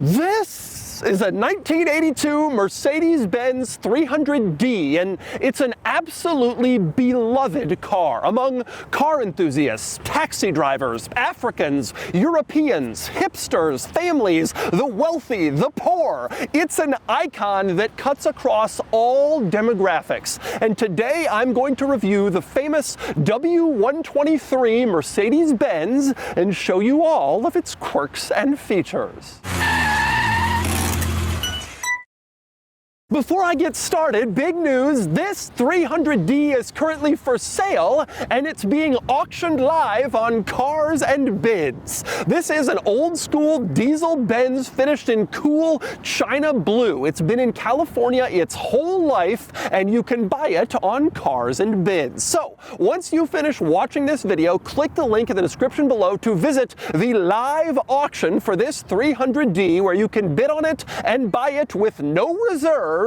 This is a 1982 Mercedes-Benz 300D, and it's an absolutely beloved car among car enthusiasts, taxi drivers, Africans, Europeans, hipsters, families, the wealthy, the poor. It's an icon that cuts across all demographics. And today I'm going to review the famous W123 Mercedes-Benz and show you all of its quirks and features. Before I get started, big news, this 300D is currently for sale and it's being auctioned live on Cars and Bids. This is an old school diesel Benz finished in cool China blue. It's been in California its whole life and you can buy it on Cars and Bids. So once you finish watching this video, click the link in the description below to visit the live auction for this 300D where you can bid on it and buy it with no reserve,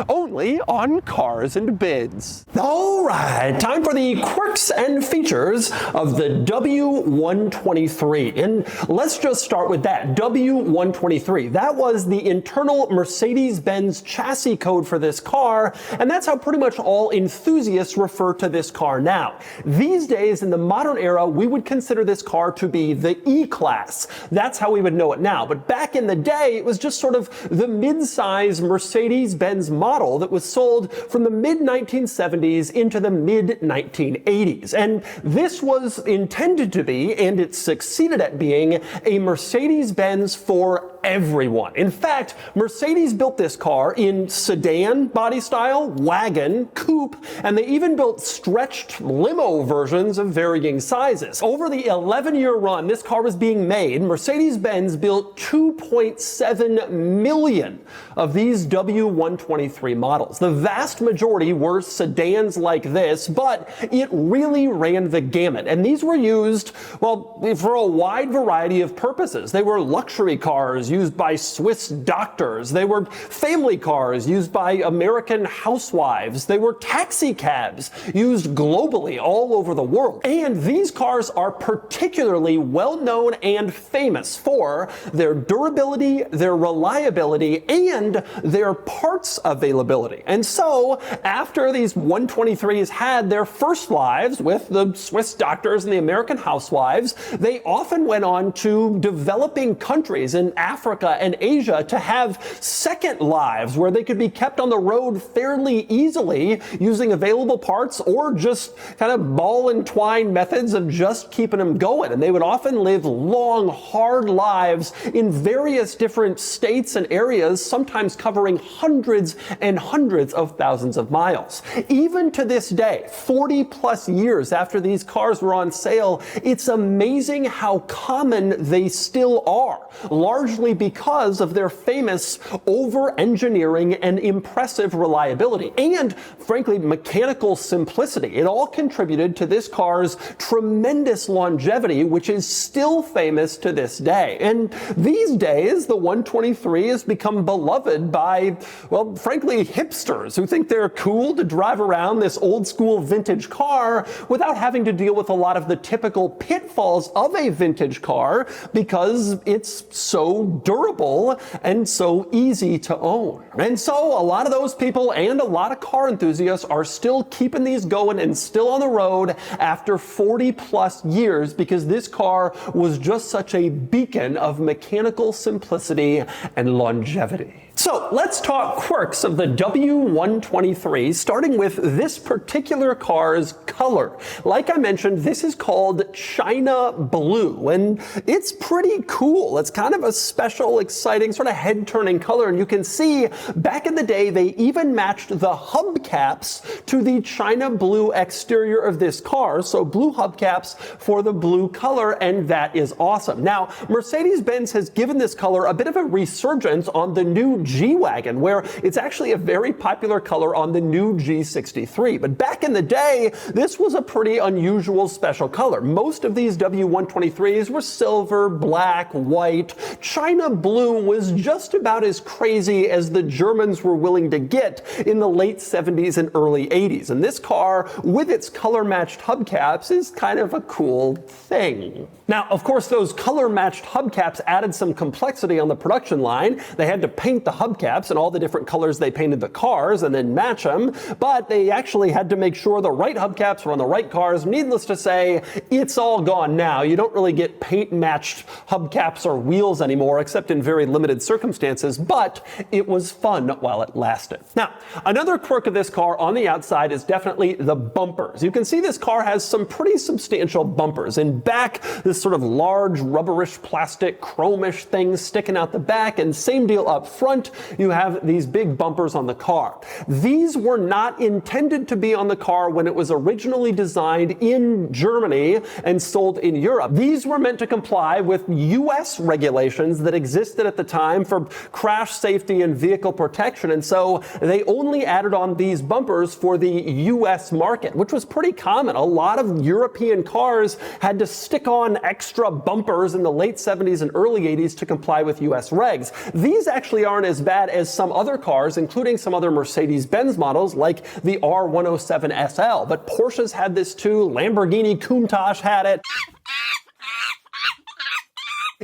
only on Cars and Bids. All right, time for the quirks and features of the W123. And let's just start with that, W123. That was the internal Mercedes-Benz chassis code for this car, and that's how pretty much all enthusiasts refer to this car now. These days, in the modern era, we would consider this car to be the E-Class. That's how we would know it now. But back in the day, it was just sort of the mid-size Mercedes-Benz model that was sold from the mid-1970s into the mid-1980s. And this was intended to be, and it succeeded at being, a Mercedes-Benz for everyone. In fact, Mercedes built this car in sedan body style, wagon, coupe, and they even built stretched limo versions of varying sizes. Over the 11-year run this car was being made, Mercedes-Benz built 2.7 million of these W123 models. The vast majority were sedans like this, but it really ran the gamut. And these were used, well, for a wide variety of purposes. They were luxury cars used by Swiss doctors. They were family cars used by American housewives. They were taxi cabs used globally all over the world. And these cars are particularly well known and famous for their durability, their reliability, and their parts availability. And so after these 123s had their first lives with the Swiss doctors and the American housewives, they often went on to developing countries in Africa and Asia to have second lives where they could be kept on the road fairly easily using available parts or just kind of ball and twine methods of just keeping them going. And they would often live long, hard lives in various different states and areas, sometimes covering hundreds and hundreds of thousands of miles. Even to this day, 40 plus years after these cars were on sale, it's amazing how common they still are, largely because of their famous over-engineering and impressive reliability, and frankly, mechanical simplicity. It all contributed to this car's tremendous longevity, which is still famous to this day. And these days, the 123 has become beloved by, well, frankly, hipsters who think they're cool to drive around this old school vintage car without having to deal with a lot of the typical pitfalls of a vintage car because it's so durable and so easy to own. And so a lot of those people and a lot of car enthusiasts are still keeping these going and still on the road after 40 plus years because this car was just such a beacon of mechanical simplicity and longevity. So let's talk quirks of the W123, starting with this particular car's color. Like I mentioned, this is called China Blue, and it's pretty cool. It's kind of a special, exciting, sort of head-turning color, and you can see back in the day, they even matched the hubcaps to the China Blue exterior of this car, so blue hubcaps for the blue color, and that is awesome. Now, Mercedes-Benz has given this color a bit of a resurgence on the new G-Wagon, where it's actually a very popular color on the new G63. But back in the day, this was a pretty unusual special color. Most of these W123s were silver, black, white. China China Blue was just about as crazy as the Germans were willing to get in the late 70s and early 80s. And this car, with its color-matched hubcaps, is kind of a cool thing. Now, of course, those color-matched hubcaps added some complexity on the production line. They had to paint the hubcaps in all the different colors they painted the cars and then match them, but they actually had to make sure the right hubcaps were on the right cars. Needless to say, it's all gone now. You don't really get paint-matched hubcaps or wheels anymore, except in very limited circumstances, but it was fun while it lasted. Now, another quirk of this car on the outside is definitely the bumpers. You can see this car has some pretty substantial bumpers. In back, this sort of large rubberish plastic chromish thing sticking out the back, and same deal up front, you have these big bumpers on the car. These were not intended to be on the car when it was originally designed in Germany and sold in Europe. These were meant to comply with US regulations that existed at the time for crash safety and vehicle protection, and so they only added on these bumpers for the US market, which was pretty common. A lot of European cars had to stick on extra bumpers in the late 70s and early 80s to comply with US regs. These actually aren't as bad as some other cars, including some other Mercedes-Benz models like the R107 SL, but Porsches had this too, Lamborghini Countach had it.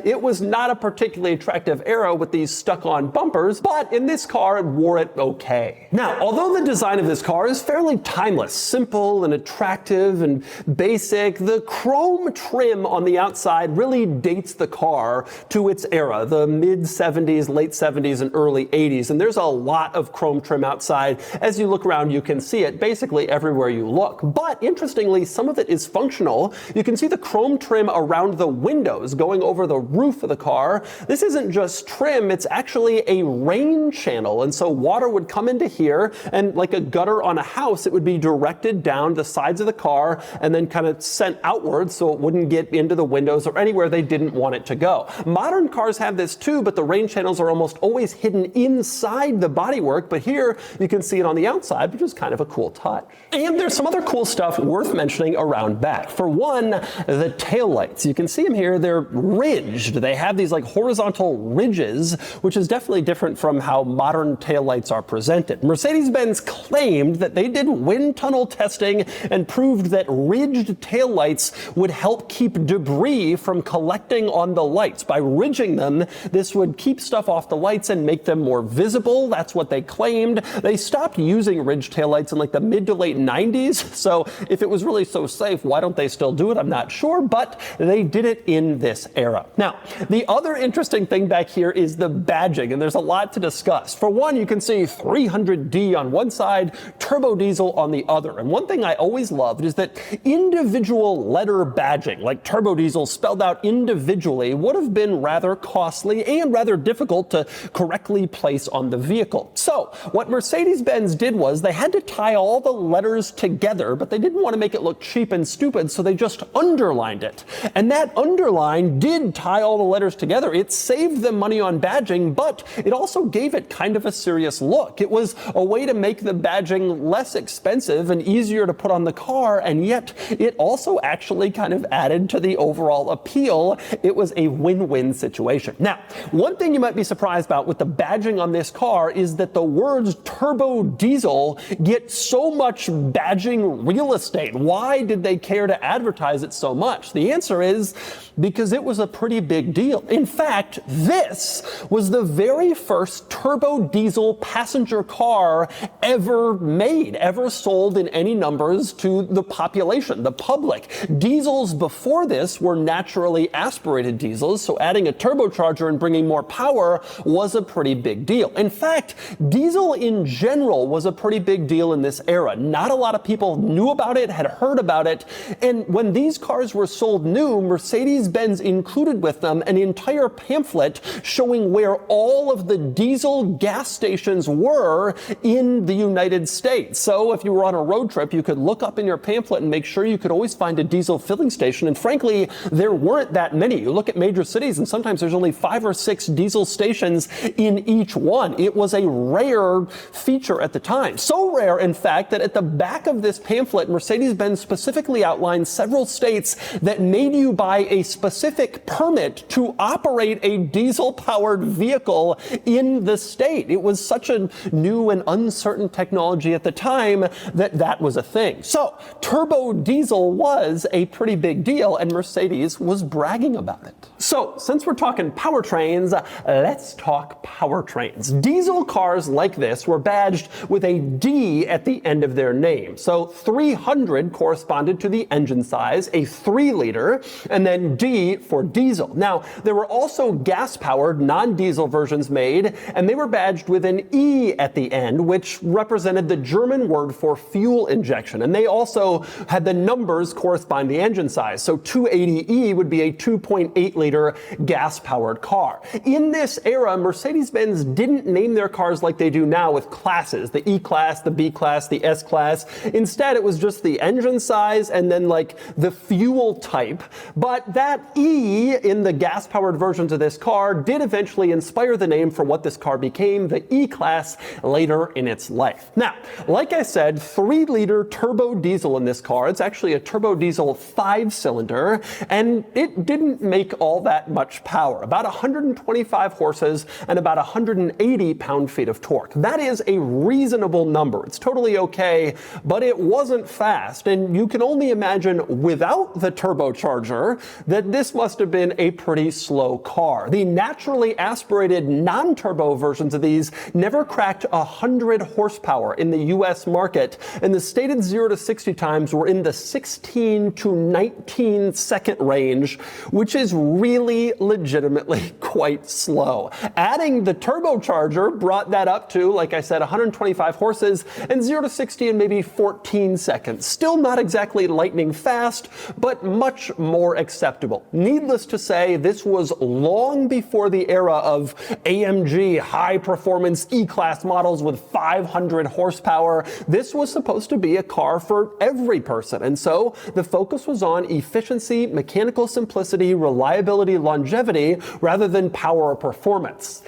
It was not a particularly attractive era with these stuck-on bumpers, but in this car it wore it okay. Now, although the design of this car is fairly timeless, simple and attractive and basic, the chrome trim on the outside really dates the car to its era, the mid-70s, late 70s, and early 80s, and there's a lot of chrome trim outside. As you look around, you can see it basically everywhere you look. But interestingly, some of it is functional. You can see the chrome trim around the windows going over the roof of the car. This isn't just trim, it's actually a rain channel, and so water would come into here, and like a gutter on a house, it would be directed down the sides of the car and then kind of sent outwards so it wouldn't get into the windows or anywhere they didn't want it to go. Modern cars have this too, but the rain channels are almost always hidden inside the bodywork, but here you can see it on the outside, which is kind of a cool touch. And there's some other cool stuff worth mentioning around back. For one, the taillights. You can see them here, they're ridged. They have these like horizontal ridges, which is definitely different from how modern taillights are presented. Mercedes-Benz claimed that they did wind tunnel testing and proved that ridged taillights would help keep debris from collecting on the lights. By ridging them, this would keep stuff off the lights and make them more visible. That's what they claimed. They stopped using ridged taillights in like the mid to late 90s, so if it was really so safe, why don't they still do it? I'm not sure, but they did it in this era. Now, the other interesting thing back here is the badging, and there's a lot to discuss. For one, you can see 300D on one side, Turbodiesel on the other. And one thing I always loved is that individual letter badging, like Turbodiesel spelled out individually, would have been rather costly and rather difficult to correctly place on the vehicle. So, what Mercedes-Benz did was they had to tie all the letters together, but they didn't want to make it look cheap and stupid, so they just underlined it. And that underline did tie all the letters together. It saved them money on badging, but it also gave it kind of a serious look. It was a way to make the badging less expensive and easier to put on the car, and yet it also actually kind of added to the overall appeal. It was a win-win situation. Now, one thing you might be surprised about with the badging on this car is that the words Turbodiesel get so much badging real estate. Why did they care to advertise it so much? The answer is because it was a pretty big deal. In fact, this was the very first turbo diesel passenger car ever made, ever sold in any numbers to the population, the public. Diesels before this were naturally aspirated diesels, so adding a turbocharger and bringing more power was a pretty big deal. In fact, diesel in general was a pretty big deal in this era. Not a lot of people knew about it, had heard about it, and when these cars were sold new, Mercedes-Benz included with them an entire pamphlet showing where all of the diesel gas stations were in the United States. So if you were on a road trip, you could look up in your pamphlet and make sure you could always find a diesel filling station. And frankly, there weren't that many. You look at major cities and sometimes there's only 5 or 6 diesel stations in each one. It was a rare feature at the time. So rare, in fact, that at the back of this pamphlet, Mercedes-Benz specifically outlined several states that made you buy a specific permit permit to operate a diesel-powered vehicle in the state. It was such a new and uncertain technology at the time that that was a thing. So turbodiesel was a pretty big deal, and Mercedes was bragging about it. So since we're talking powertrains, let's talk powertrains. Diesel cars like this were badged with a D at the end of their name. So 300 corresponded to the engine size, a 3-liter, and then D for diesel. Now, there were also gas-powered, non-diesel versions made, and they were badged with an E at the end, which represented the German word for fuel injection. And they also had the numbers correspond to the engine size. So 280E would be a 2.8-liter gas-powered car. In this era, Mercedes-Benz didn't name their cars like they do now with classes, the E-Class, the B-Class, the S-Class. Instead, it was just the engine size and then like the fuel type. But that E in the gas-powered versions of this car did eventually inspire the name for what this car became, the E-Class, later in its life. Now, like I said, 3-liter turbo diesel in this car. It's actually a turbo diesel 5-cylinder, and it didn't make all that much power. About 125 horses and about 180 pound-feet of torque. That is a reasonable number. It's totally okay, but it wasn't fast, and you can only imagine without the turbocharger that this must have been a pretty slow car. The naturally aspirated non-turbo versions of these never cracked 100 horsepower in the US market, and the stated 0 to 60 times were in the 16 to 19 second range, which is really legitimately quite slow. Adding the turbocharger brought that up to, like I said, 125 horses and 0 to 60 in maybe 14 seconds. Still not exactly lightning fast, but much more acceptable. Needless to say, this was long before the era of AMG high-performance E-Class models with 500 horsepower. This was supposed to be a car for every person, and so the focus was on efficiency, mechanical simplicity, reliability, longevity, rather than power or performance.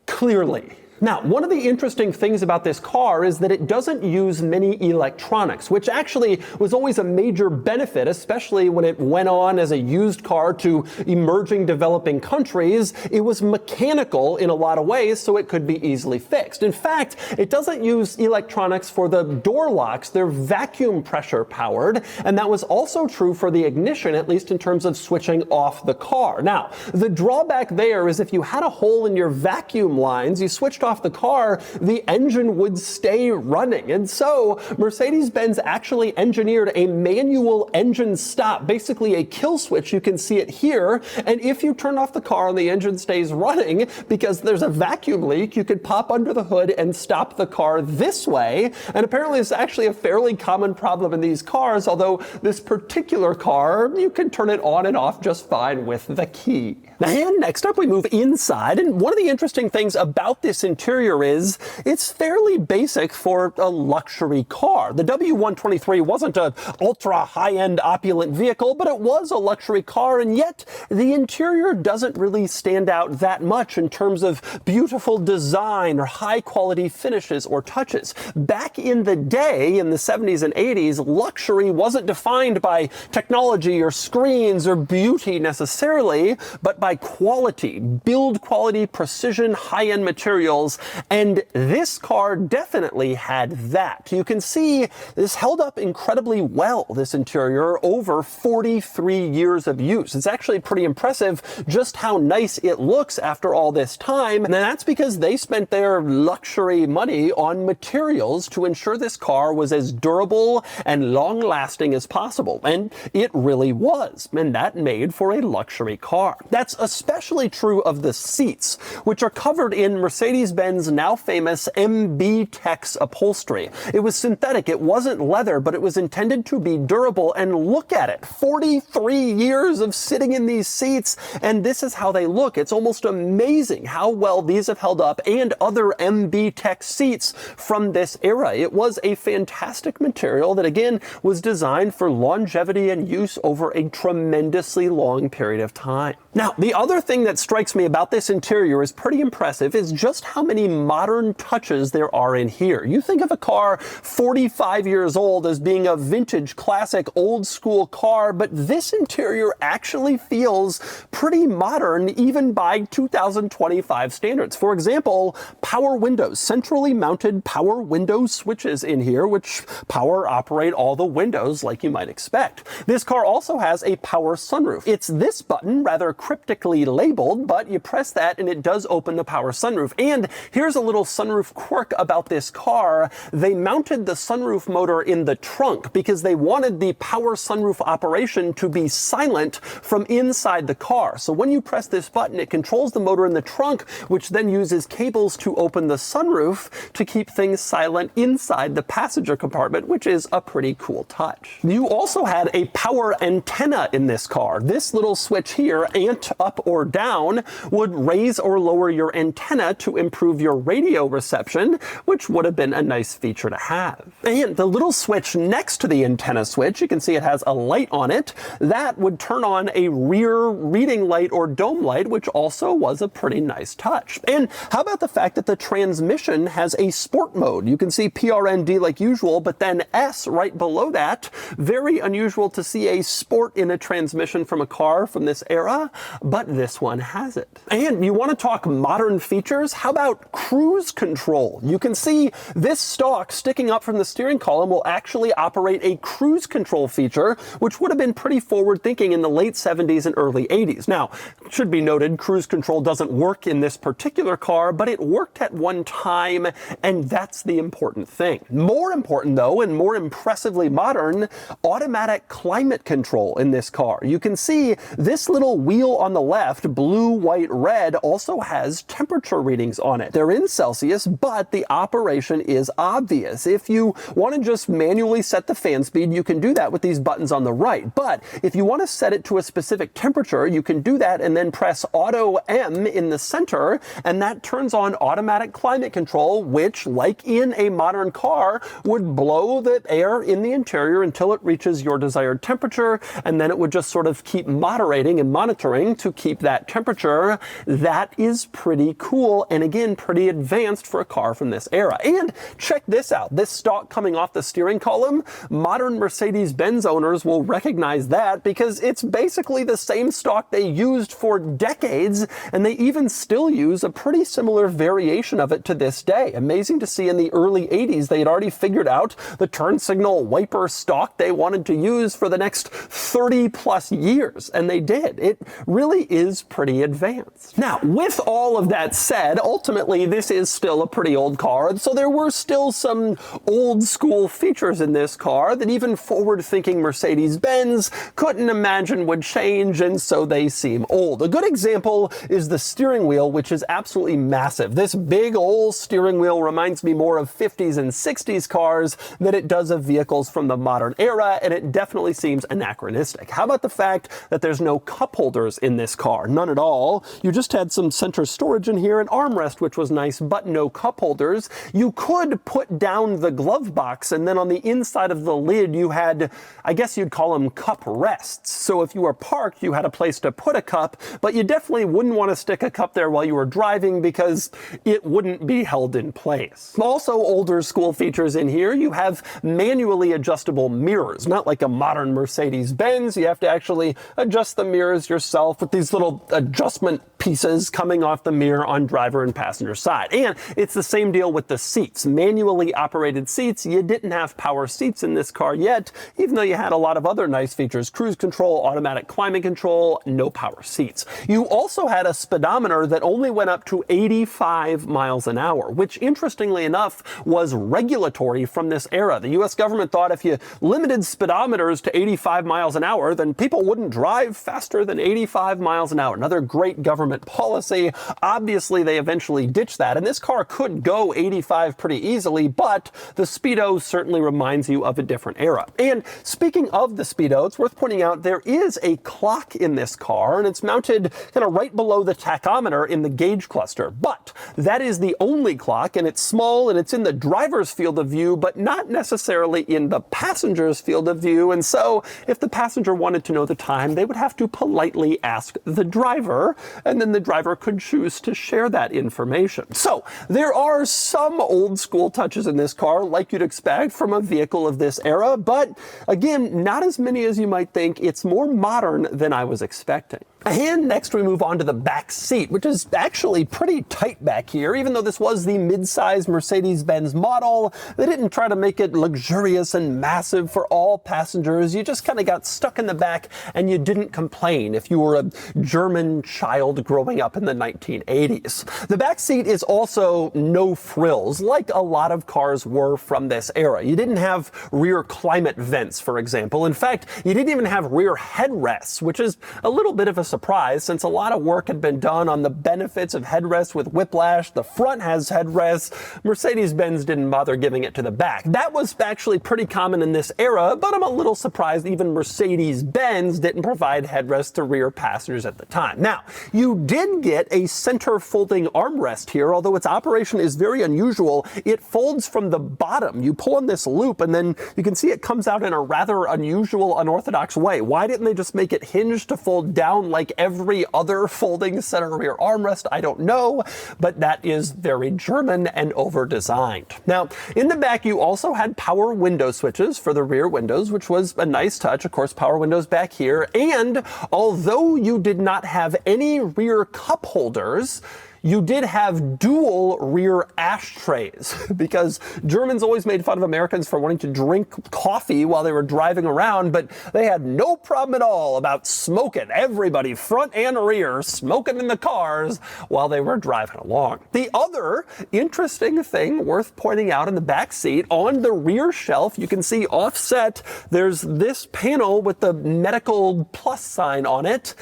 Clearly. Now, one of the interesting things about this car is that it doesn't use many electronics, which actually was always a major benefit, especially when it went on as a used car to emerging developing countries. It was mechanical in a lot of ways, so it could be easily fixed. In fact, it doesn't use electronics for the door locks. They're vacuum pressure powered, and that was also true for the ignition, at least in terms of switching off the car. Now, the drawback there is if you had a hole in your vacuum lines, you switched off the car, the engine would stay running. And so Mercedes-Benz actually engineered a manual engine stop, basically a kill switch. You can see it here. And if you turn off the car and the engine stays running because there's a vacuum leak, you could pop under the hood and stop the car this way. And apparently it's actually a fairly common problem in these cars, although this particular car, you can turn it on and off just fine with the key. And next up we move inside, and one of the interesting things about this interior is it's fairly basic for a luxury car. The W123 wasn't an ultra high-end opulent vehicle, but it was a luxury car, and yet the interior doesn't really stand out that much in terms of beautiful design or high-quality finishes or touches. Back in the day, in the 70s and 80s, luxury wasn't defined by technology or screens or beauty necessarily, but by quality, build quality, precision, high-end materials, and this car definitely had that. You can see this held up incredibly well, this interior, over 43 years of use. It's actually pretty impressive just how nice it looks after all this time, and that's because they spent their luxury money on materials to ensure this car was as durable and long-lasting as possible, and it really was, and that made for a luxury car. That's especially true of the seats, which are covered in Mercedes-Benz now famous MB Tex upholstery. It was synthetic, it wasn't leather, but it was intended to be durable, and look at it, 43 years of sitting in these seats, and this is how they look. It's almost amazing how well these have held up, and other MB Tex seats from this era. It was a fantastic material that again was designed for longevity and use over a tremendously long period of time. Now, the other thing that strikes me about this interior is pretty impressive is just how many modern touches there are in here. You think of a car 45 years old as being a vintage, classic, old school car, but this interior actually feels pretty modern even by 2025 standards. For example, power windows, centrally mounted power window switches in here, which power operate all the windows like you might expect. This car also has a power sunroof. It's this button, rather cryptically labeled, but you press that and it does open the power sunroof. And here's a little sunroof quirk about this car. They mounted the sunroof motor in the trunk because they wanted the power sunroof operation to be silent from inside the car. So when you press this button, it controls the motor in the trunk, which then uses cables to open the sunroof to keep things silent inside the passenger compartment, which is a pretty cool touch. You also had a power antenna in this car. This little switch here, ant up or down, would raise or lower your antenna to improve your radio reception, which would have been a nice feature to have. And the little switch next to the antenna switch, you can see it has a light on it, that would turn on a rear reading light or dome light, which also was a pretty nice touch. And how about the fact that the transmission has a sport mode? You can see PRND like usual, but then S right below that. Very unusual to see a sport in a transmission from a car from this era, but this one has it. And you want to talk modern features? How about cruise control? You can see this stalk sticking up from the steering column will actually operate a cruise control feature, which would have been pretty forward thinking in the late 70s and early 80s. Now, it should be noted, cruise control doesn't work in this particular car, but it worked at one time, and that's the important thing. More important though, and more impressively modern, automatic climate control in this car. You can see this little wheel on the left, blue, white, red, also has temperature readings on it. They're in Celsius, but the operation is obvious. If you want to just manually set the fan speed, you can do that with these buttons on the right. But if you want to set it to a specific temperature, you can do that and then press Auto M in the center, and that turns on automatic climate control, which, like in a modern car, would blow the air in the interior until it reaches your desired temperature, and then it would just sort of keep moderating and monitoring to keep that temperature. That is pretty cool, and again, pretty advanced for a car from this era. And check this out. This stalk coming off the steering column, modern Mercedes-Benz owners will recognize that because it's basically the same stalk they used for decades, and they even still use a pretty similar variation of it to this day. Amazing to see in the early 80s they had already figured out the turn signal wiper stalk they wanted to use for the next 30 plus years, and they did. It really is pretty advanced. Now, with all of that said, ultimately this is still a pretty old car, so there were still some old school features in this car that even forward-thinking Mercedes-Benz couldn't imagine would change, and so they seem old. A good example is the steering wheel, which is absolutely massive. This big old steering wheel reminds me more of 50s and 60s cars than it does of vehicles from the modern era, and it definitely seems anachronistic. How about the fact that there's no cup holders in this car? None at all. You just had some center storage in here, an armrest, which was nice, but no cup holders. You could put down the glove box, and then on the inside of the lid you had, I guess you'd call them cup rests. So if you were parked, you had a place to put a cup, but you definitely wouldn't want to stick a cup there while you were driving because it wouldn't be held in place. Also, older school features in here, you have manually adjustable mirrors, not like a modern Mercedes-Benz. You have to actually adjust the mirrors yourself with these little adjustment pieces coming off the mirror on driver and passenger side. And it's the same deal with the seats. Manually operated seats. You didn't have power seats in this car yet, even though you had a lot of other nice features. Cruise control, automatic climate control, no power seats. You also had a speedometer that only went up to 85 miles an hour, which interestingly enough was regulatory from this era. The US government thought if you limited speedometers to 85 miles an hour, then people wouldn't drive faster than 85 miles an hour. Another great government policy. Obviously, they eventually ditched that, and this car could go 85 pretty easily, but the Speedo certainly reminds you of a different era. And speaking of the Speedo, it's worth pointing out there is a clock in this car, and it's mounted kind of right below the tachometer in the gauge cluster. But that is the only clock, and it's small, and it's in the driver's field of view, but not necessarily in the passenger's field of view. And so if the passenger wanted to know the time, they would have to politely ask the driver, and and then the driver could choose to share that information. So there are some old school touches in this car, like you'd expect from a vehicle of this era, but again, not as many as you might think. It's more modern than I was expecting. And next we move on to the back seat, which is actually pretty tight back here. Even though this was the mid-size Mercedes-Benz model, they didn't try to make it luxurious and massive for all passengers. You just kind of got stuck in the back and you didn't complain if you were a German child growing up in the 1980s. The back seat is also no frills, like a lot of cars were from this era. You didn't have rear climate vents, for example. In fact, you didn't even have rear headrests, which is a little bit of a surprise since a lot of work had been done on the benefits of headrests with whiplash. The front has headrests. Mercedes-Benz didn't bother giving it to the back. That was actually pretty common in this era, but I'm a little surprised even Mercedes-Benz didn't provide headrests to rear passengers at the time. Now, you did get a center folding armrest here, although its operation is very unusual. It folds from the bottom. You pull on this loop and then you can see it comes out in a rather unusual, unorthodox way. Why didn't they just make it hinge to fold down like every other folding center rear armrest? I don't know, but that is very German and over-designed. Now, in the back, you also had power window switches for the rear windows, which was a nice touch. Of course, power windows back here. And although you did not have any rear cup holders, you did have dual rear ashtrays because Germans always made fun of Americans for wanting to drink coffee while they were driving around, but they had no problem at all about smoking. Everybody, front and rear, smoking in the cars while they were driving along. The other interesting thing worth pointing out in the back seat, on the rear shelf, you can see offset, there's this panel with the medical plus sign on it.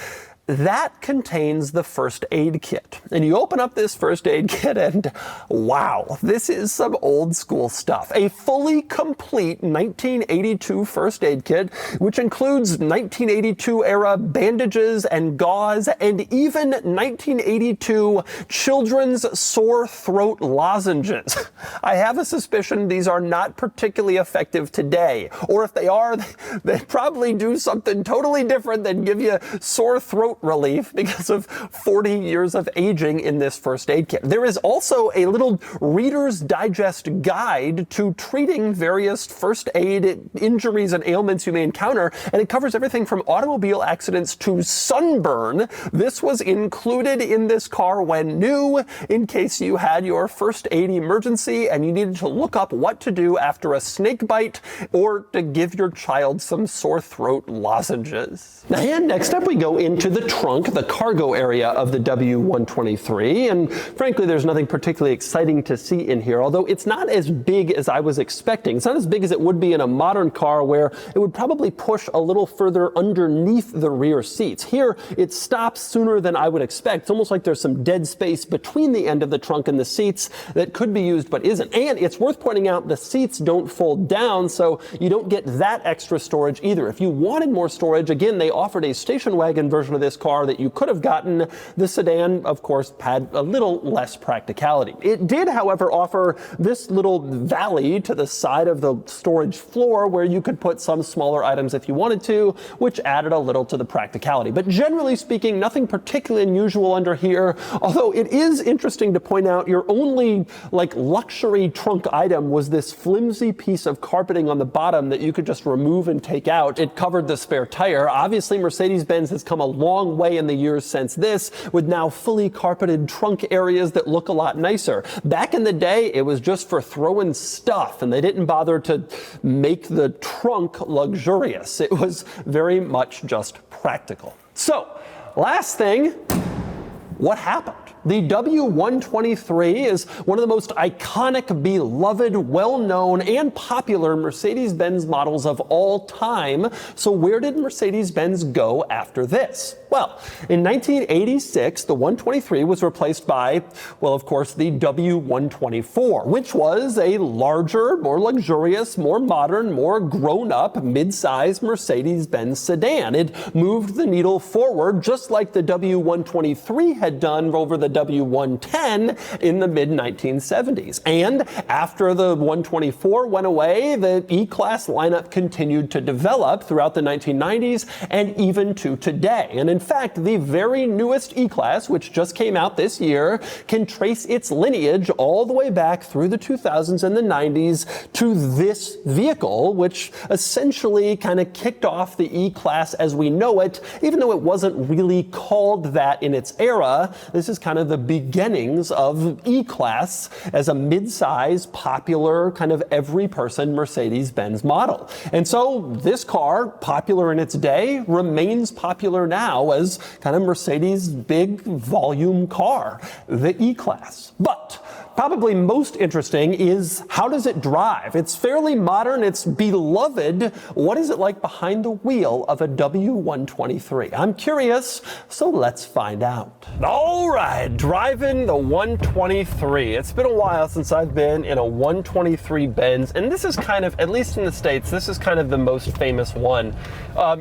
That contains the first aid kit. And you open up this first aid kit and wow, this is some old school stuff. A fully complete 1982 first aid kit, which includes 1982 era bandages and gauze and even 1982 children's sore throat lozenges. I have a suspicion these are not particularly effective today. Or if they are, they probably do something totally different than give you sore throat relief because of 40 years of aging in this first aid kit. There is also a little Reader's Digest guide to treating various first aid injuries and ailments you may encounter, and it covers everything from automobile accidents to sunburn. This was included in this car when new, in case you had your first aid emergency and you needed to look up what to do after a snake bite or to give your child some sore throat lozenges. And next up we go into the trunk, the cargo area of the W123, and frankly there's nothing particularly exciting to see in here, although it's not as big as I was expecting. It's not as big as it would be in a modern car where it would probably push a little further underneath the rear seats. Here it stops sooner than I would expect. It's almost like there's some dead space between the end of the trunk and the seats that could be used but isn't. And it's worth pointing out the seats don't fold down, so you don't get that extra storage either. If you wanted more storage, again, they offered a station wagon version of this car that you could have gotten. The sedan, of course, had a little less practicality. It did, however, offer this little valley to the side of the storage floor where you could put some smaller items if you wanted to, which added a little to the practicality. But generally speaking, nothing particularly unusual under here, although it is interesting to point out your only luxury trunk item was this flimsy piece of carpeting on the bottom that you could just remove and take out. It covered the spare tire. Obviously, Mercedes-Benz has come a long way in the years since this, with now fully carpeted trunk areas that look a lot nicer. Back in the day, it was just for throwing stuff, and they didn't bother to make the trunk luxurious. It was very much just practical. So, last thing, what happened? The W123 is one of the most iconic, beloved, well-known, and popular Mercedes-Benz models of all time. So where did Mercedes-Benz go after this? Well, in 1986, the 123 was replaced by, well, of course, the W124, which was a larger, more luxurious, more modern, more grown-up, mid-size Mercedes-Benz sedan. It moved the needle forward just like the W123 had done over the W110 in the mid-1970s. And after the 124 went away, the E-Class lineup continued to develop throughout the 1990s and even to today. And in fact, the very newest E-Class, which just came out this year, can trace its lineage all the way back through the 2000s and the 90s to this vehicle, which essentially kind of kicked off the E-Class as we know it, even though it wasn't really called that in its era. This is kind of the beginnings of E-Class as a mid-size, popular, kind of every-person Mercedes-Benz model. And so this car, popular in its day, remains popular now as kind of Mercedes' big volume car, the E-Class. But probably most interesting is, how does it drive? It's fairly modern, it's beloved. What is it like behind the wheel of a W123? I'm curious, so let's find out. All right, driving the 123. It's been a while since I've been in a 123 Benz, and this is kind of, at least in the States, this is kind of the most famous one.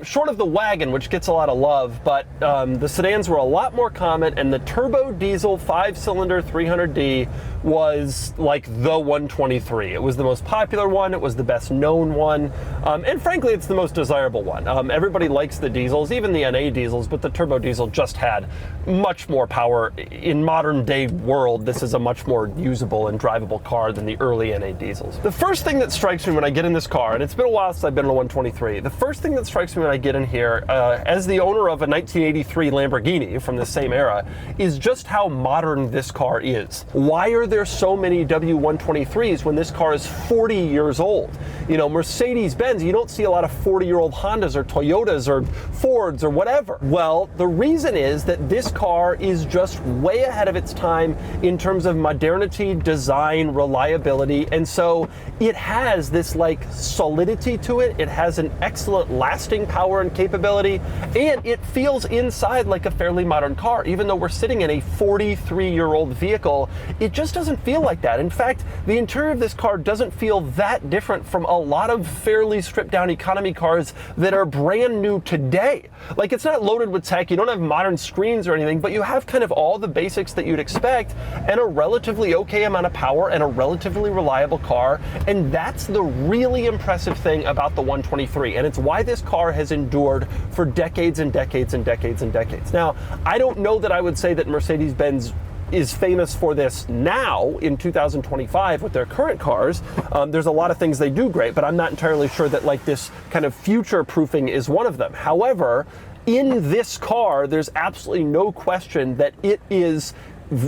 Short of the wagon, which gets a lot of love, but the sedans were a lot more common, and the Turbodiesel 5-cylinder 300D was like the 123. It was the most popular one, it was the best known one, and frankly it's the most desirable one. Everybody likes the diesels, even the NA diesels, but the turbo diesel just had much more power. In modern day world, this is a much more usable and drivable car than the early NA diesels. The first thing that strikes me when I get in this car, and it's been a while since I've been in a 123, the first thing that strikes me when I get in here, as the owner of a 1983 Lamborghini from the same era, is just how modern this car is. Why are there so many W123s when this car is 40 years old? You know, Mercedes-Benz, you don't see a lot of 40-year-old Hondas or Toyotas or Fords or whatever. Well, the reason is that this car is just way ahead of its time in terms of modernity, design, reliability, and so it has this like solidity to it. It has an excellent lasting power and capability, and it feels inside like a fairly modern car. Even though we're sitting in a 43-year-old vehicle, it just doesn't feel like that. In fact, the interior of this car doesn't feel that different from a lot of fairly stripped down economy cars that are brand new today. Like, it's not loaded with tech, you don't have modern screens or anything, but you have kind of all the basics that you'd expect and a relatively okay amount of power and a relatively reliable car. And that's the really impressive thing about the 123. And it's why this car has endured for decades and decades and decades and decades. Now, I don't know that I would say that Mercedes-Benz is famous for this now in 2025 with their current cars. There's a lot of things they do great, but I'm not entirely sure that like this kind of future proofing is one of them. However, in this car, there's absolutely no question that it is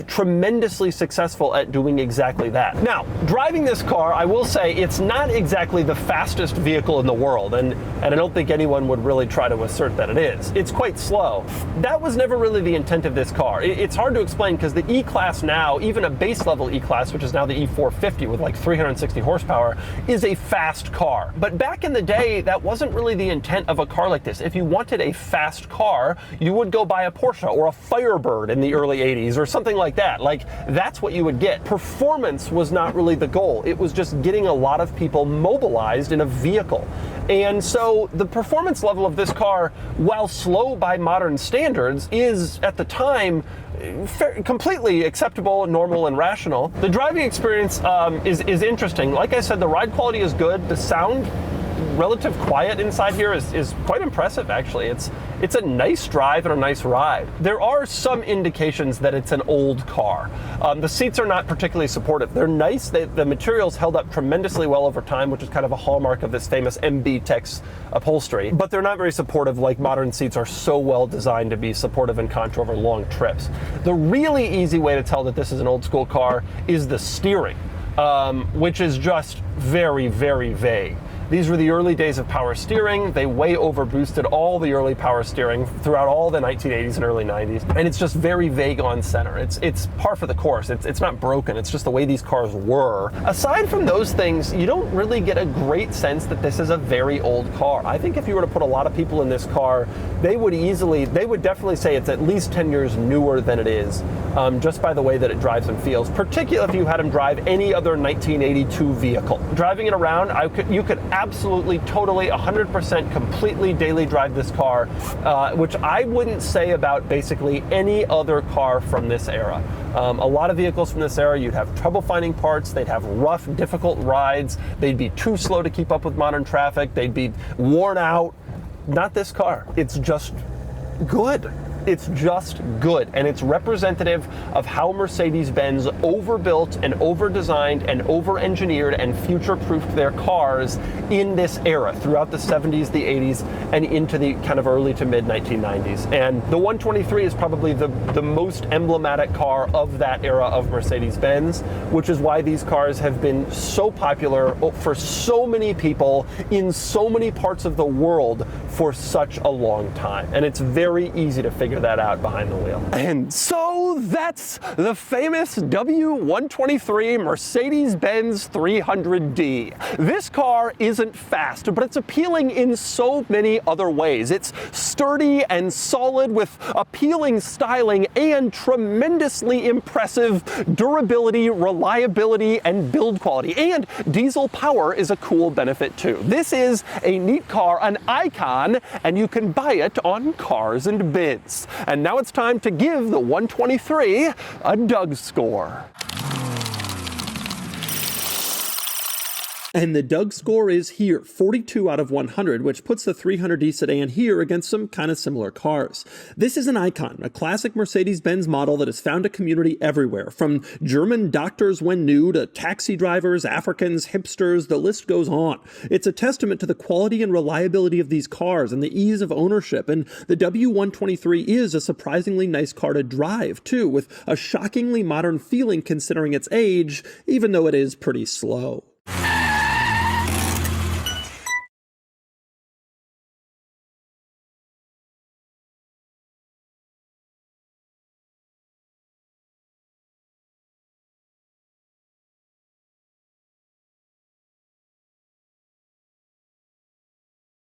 tremendously successful at doing exactly that. Now, driving this car, I will say it's not exactly the fastest vehicle in the world, and I don't think anyone would really try to assert that it is. It's quite slow. That was never really the intent of this car. It's hard to explain because the E-Class now, even a base level E-Class, which is now the E450 with like 360 horsepower, is a fast car. But back in the day, that wasn't really the intent of a car like this. If you wanted a fast car, you would go buy a Porsche or a Firebird in the early 80s or something like that. Like, that's what you would get. Performance was not really the goal. It was just getting a lot of people mobilized in a vehicle. And so the performance level of this car, while slow by modern standards, is at the time completely acceptable, normal, and rational. The driving experience is interesting. Like I said, the ride quality is good. The sound, relative quiet inside here is quite impressive, actually. It's a nice drive and a nice ride. There are some indications that it's an old car. The seats are not particularly supportive. They're nice. The material's held up tremendously well over time, which is kind of a hallmark of this famous MB Tex upholstery, but they're not very supportive like modern seats are so well designed to be supportive and contour over long trips. The really easy way to tell that this is an old school car is the steering, which is just very, very vague. These were the early days of power steering. They way over boosted all the early power steering throughout all the 1980s and early 90s. And it's just very vague on center. It's par for the course. It's not broken. It's just the way these cars were. Aside from those things, you don't really get a great sense that this is a very old car. I think if you were to put a lot of people in this car, they would definitely say it's at least 10 years newer than it is, just by the way that it drives and feels, particularly if you had them drive any other 1982 vehicle. Driving it around, you could absolutely, totally, 100% completely daily drive this car, which I wouldn't say about basically any other car from this era. A lot of vehicles from this era, you'd have trouble finding parts, they'd have rough, difficult rides, they'd be too slow to keep up with modern traffic, they'd be worn out. Not this car. It's just good. It's just good, and it's representative of how Mercedes-Benz overbuilt and overdesigned and over-engineered and future-proofed their cars in this era throughout the 70s, the 80s, and into the kind of early to mid-1990s. And the 123 is probably the most emblematic car of that era of Mercedes-Benz, which is why these cars have been so popular for so many people in so many parts of the world for such a long time. And it's very easy to figure that out behind the wheel. And so that's the famous W123 Mercedes-Benz 300D. This car isn't fast, but it's appealing in so many other ways. It's sturdy and solid with appealing styling and tremendously impressive durability, reliability, and build quality. And diesel power is a cool benefit too. This is a neat car, an icon, and you can buy it on Cars and Bids. And now it's time to give the 123 a DougScore. And the DougScore is here, 42 out of 100, which puts the 300D sedan here against some kind of similar cars. This is an icon, a classic Mercedes-Benz model that has found a community everywhere, from German doctors when new to taxi drivers, Africans, hipsters, the list goes on. It's a testament to the quality and reliability of these cars and the ease of ownership, and the W123 is a surprisingly nice car to drive, too, with a shockingly modern feeling considering its age, even though it is pretty slow.